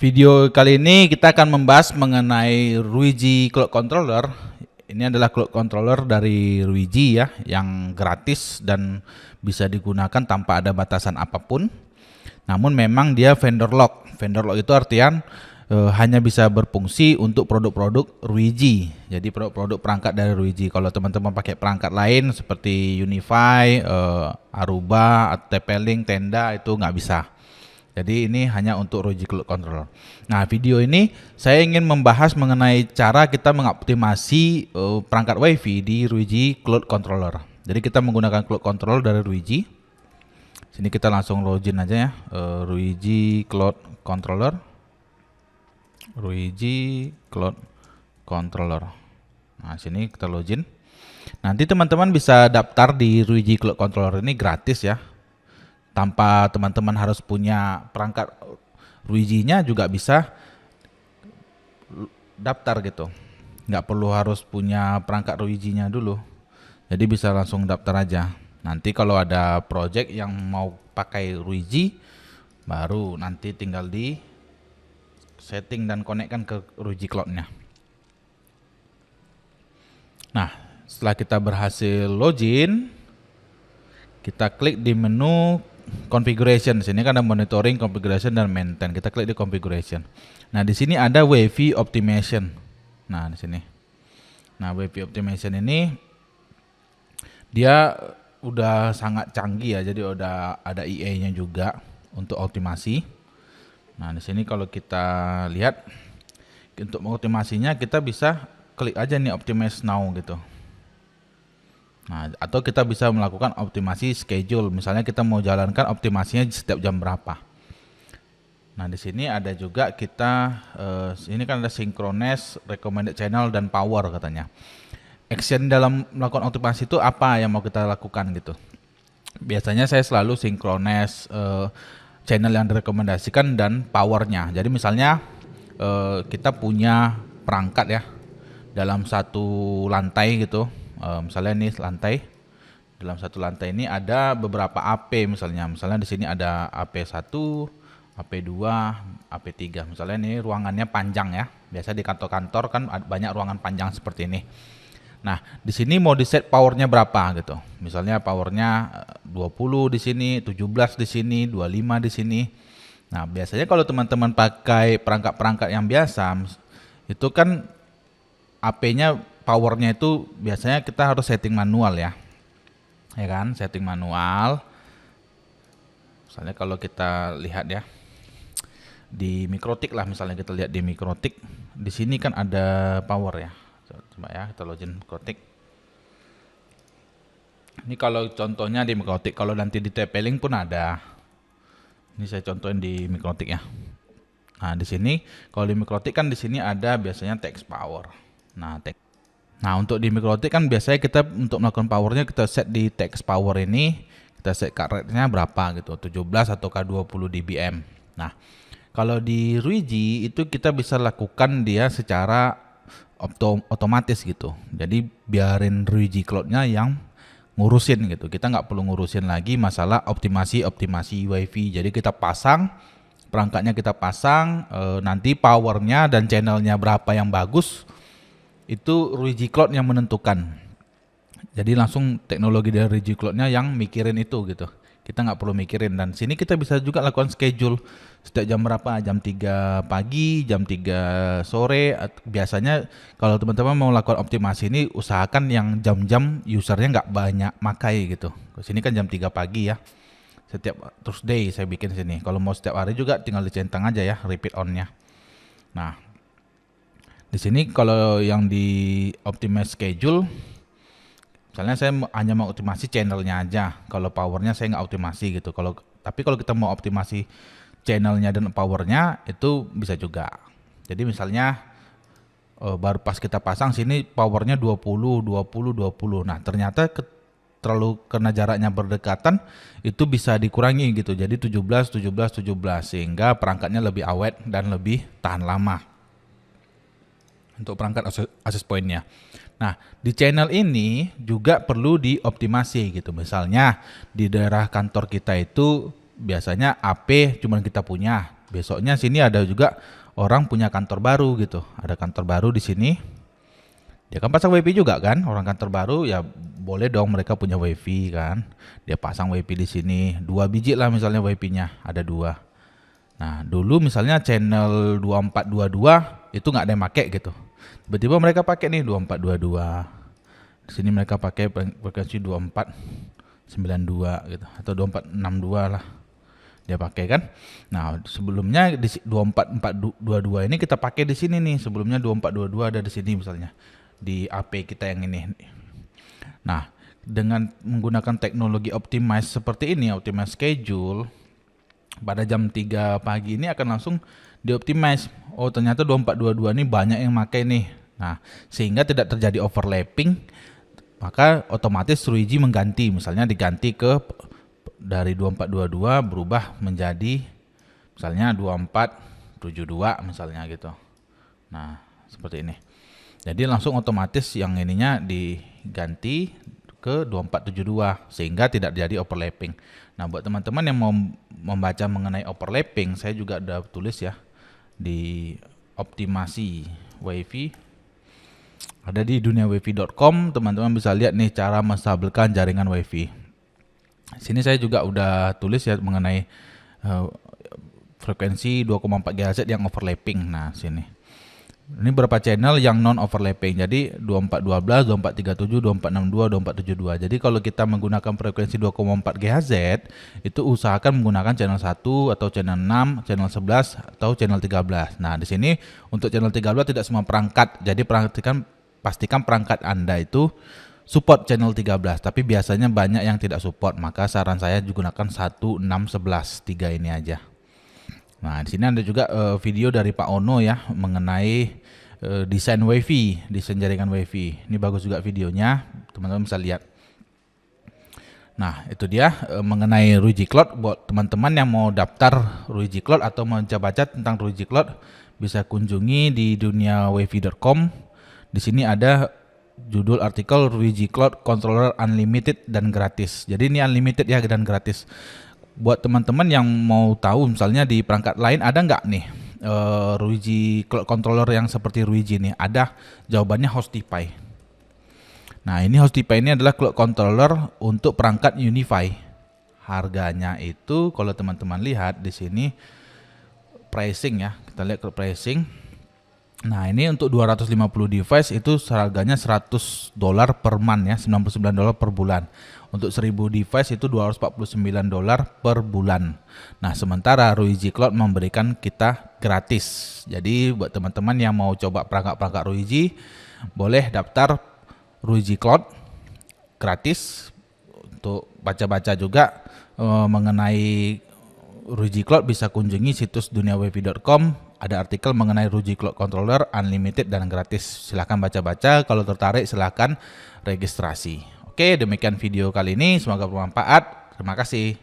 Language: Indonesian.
Video kali ini kita akan membahas mengenai Ruiji Cloud Controller. Ini adalah cloud controller dari Ruiji ya, yang gratis dan bisa digunakan tanpa ada batasan apapun. Namun memang dia vendor lock. Vendor lock itu artian hanya bisa berfungsi untuk produk-produk Ruiji. Jadi produk-produk perangkat dari Ruiji. Kalau teman-teman pakai perangkat lain seperti Unify, Aruba, TP-Link, Tenda itu nggak bisa. Jadi ini hanya untuk Ruiji Cloud Controller. Nah, video ini saya ingin membahas mengenai cara kita mengoptimasi perangkat WiFi di Ruiji Cloud Controller. Jadi kita menggunakan Cloud Controller dari Ruiji. Sini kita langsung login aja ya, Ruiji Cloud Controller. Ruiji Cloud Controller. Nah, sini kita login. Nanti teman-teman bisa daftar di Ruiji Cloud Controller ini gratis ya. Tanpa teman-teman harus punya perangkat Ruiji-nya juga bisa daftar gitu. Nggak perlu harus punya perangkat Ruiji-nya dulu. Jadi bisa langsung daftar aja. Nanti kalau ada project yang mau pakai Ruiji, baru nanti tinggal di setting dan konekkan ke Ruiji Cloud-nya. Nah, setelah kita berhasil login, kita klik di menu configuration. Sini kan ada monitoring, configuration, dan maintain. Kita klik di configuration. Nah, di sini ada WiFi optimization. Nah, di sini. Nah, WiFi optimization ini dia udah sangat canggih ya. Jadi udah ada EA-nya juga untuk optimasi. Nah, di sini kalau kita lihat untuk mengoptimasinya kita bisa klik aja nih optimize now gitu. Nah, atau kita bisa melakukan optimasi schedule. Misalnya kita mau jalankan optimasinya setiap jam berapa. Nah, di sini ada juga kita ini kan ada synchronize, recommended channel, dan power katanya. Action dalam melakukan optimasi itu apa yang mau kita lakukan gitu. Biasanya saya selalu synchronize channel yang direkomendasikan dan powernya. Jadi misalnya kita punya perangkat ya dalam satu lantai gitu. Misalnya ini lantai, dalam satu lantai ini ada beberapa AP misalnya di sini ada AP1, AP2, AP3. Misalnya ini ruangannya panjang ya. Biasa di kantor-kantor kan banyak ruangan panjang seperti ini. Nah, di sini mau di set powernya berapa gitu. Misalnya powernya 20 di sini, 17 di sini, 25 di sini. Nah, biasanya kalau teman-teman pakai perangkat-perangkat yang biasa, itu kan AP-nya powernya itu biasanya kita harus setting manual ya kan, setting manual. Misalnya kalau kita lihat ya di Mikrotik lah, misalnya kita lihat di Mikrotik, di sini kan ada power ya. Coba ya kita login Mikrotik. Ini kalau contohnya di Mikrotik, kalau nanti di TP-Link pun ada. Ini saya contohin di Mikrotik ya. Nah, di sini kalau di Mikrotik kan di sini ada biasanya text power. Nah, untuk di Mikrotik kan biasanya kita untuk melakukan powernya kita set di text power ini, kita set cut rate-nya berapa gitu, 17 atau 20 dBm. Nah, kalau di Ruiji itu kita bisa lakukan dia secara otomatis gitu. Jadi biarin Ruiji Cloud-nya yang ngurusin gitu. Kita nggak perlu ngurusin lagi masalah optimasi WiFi. Jadi kita pasang perangkatnya, kita pasang nanti powernya dan channelnya berapa yang bagus. Itu Ruiji Cloud yang menentukan. Jadi langsung teknologi dari Ruiji Cloud-nya yang mikirin itu gitu. Kita nggak perlu mikirin. Dan sini kita bisa juga lakukan schedule setiap jam berapa, jam 3 pagi, jam 3 sore. Biasanya kalau teman-teman mau lakukan optimasi ini, usahakan yang jam-jam usernya nggak banyak makai gitu. Sini kan jam 3 pagi ya. Setiap Thursday saya bikin sini. Kalau mau setiap hari juga tinggal dicentang aja ya repeat on-nya. Nah, di sini kalau yang di optimize schedule, misalnya saya hanya mau optimasi channelnya aja. Kalau powernya saya nggak optimasi gitu. Tapi kalau kita mau optimasi channelnya dan powernya itu bisa juga. Jadi misalnya baru pas kita pasang sini powernya 20. Nah, ternyata terlalu karena jaraknya berdekatan itu bisa dikurangi gitu. Jadi 17 sehingga perangkatnya lebih awet dan lebih tahan lama untuk perangkat access point-nya. Nah, di channel ini juga perlu dioptimasi gitu. Misalnya di daerah kantor kita itu biasanya AP cuma kita punya besoknya sini ada juga orang punya kantor baru gitu. Ada kantor baru di sini. Dia kan pasang WiFi juga kan, orang kantor baru ya boleh dong mereka punya WiFi kan. Dia pasang WiFi di sini, 2 biji lah misalnya WiFi-nya, ada 2. Nah, dulu misalnya channel 2422 itu nggak ada yang pakai gitu. Tiba-tiba mereka pakai nih 2422. Di sini mereka pakai frekuensi 2492 gitu atau 2462 lah. Dia pakai kan. Nah, sebelumnya di 24422 ini kita pakai di sini nih. Sebelumnya 2422 ada di sini misalnya. Di AP kita yang ini. Nah, dengan menggunakan teknologi optimize seperti ini, optimize schedule, pada jam 3 pagi ini akan langsung dioptimize. Oh, ternyata 2422 ini banyak yang pakai nih. Nah, sehingga tidak terjadi overlapping, maka otomatis Ruiji mengganti, misalnya diganti ke dari 2422 berubah menjadi misalnya 2472 misalnya gitu. Nah, seperti ini. Jadi langsung otomatis yang ininya diganti ke 2472 sehingga tidak jadi overlapping. Nah, buat teman-teman yang mau membaca mengenai overlapping, saya juga udah tulis ya di optimasi WiFi. Ada di duniawifi.com, teman-teman bisa lihat nih cara menstabilkan jaringan WiFi. Sini saya juga udah tulis ya mengenai frekuensi 2,4 GHz yang overlapping. Nah, sini. Ini berapa channel yang non overlapping. Jadi 2412, 2437, 2462, 2472. Jadi kalau kita menggunakan frekuensi 2,4 GHz, itu usahakan menggunakan channel 1 atau channel 6, channel 11 atau channel 13. Nah, di sini untuk channel 13 tidak semua perangkat. Jadi pastikan perangkat Anda itu support channel 13, tapi biasanya banyak yang tidak support. Maka saran saya gunakan 1, 6, 11, 3 ini aja. Nah, di sini ada juga video dari Pak Ono ya mengenai desain WiFi, desain jaringan WiFi. Ini bagus juga videonya, teman-teman bisa lihat. Nah, itu dia mengenai Ruiji Cloud. Buat teman-teman yang mau daftar Ruiji Cloud atau mau baca tentang Ruiji Cloud, bisa kunjungi di duniawifi.com. Di sini ada judul artikel Ruiji Cloud Controller Unlimited dan gratis. Jadi ini unlimited ya dan gratis. Buat teman-teman yang mau tahu misalnya di perangkat lain ada nggak nih Ruiji Cloud Controller yang seperti Ruiji nih? Ada, jawabannya Hostify. Nah, ini Hostify ini adalah cloud controller untuk perangkat Unify. Harganya itu kalau teman-teman lihat di sini pricing ya, kita lihat ke pricing. Nah, ini untuk 250 device itu harganya $100 per month ya, $99 per bulan. Untuk 1000 device itu $249 per bulan. Nah, sementara Ruiji Cloud memberikan kita gratis. Jadi buat teman-teman yang mau coba perangkat-perangkat Ruiji, boleh daftar Ruiji Cloud gratis untuk baca-baca juga mengenai Ruiji Cloud. Bisa kunjungi situs duniawifi.com. Ada artikel mengenai Ruiji Cloud Controller Unlimited dan gratis. Silahkan baca-baca. Kalau tertarik silahkan registrasi. Oke, demikian video kali ini. Semoga bermanfaat. Terima kasih.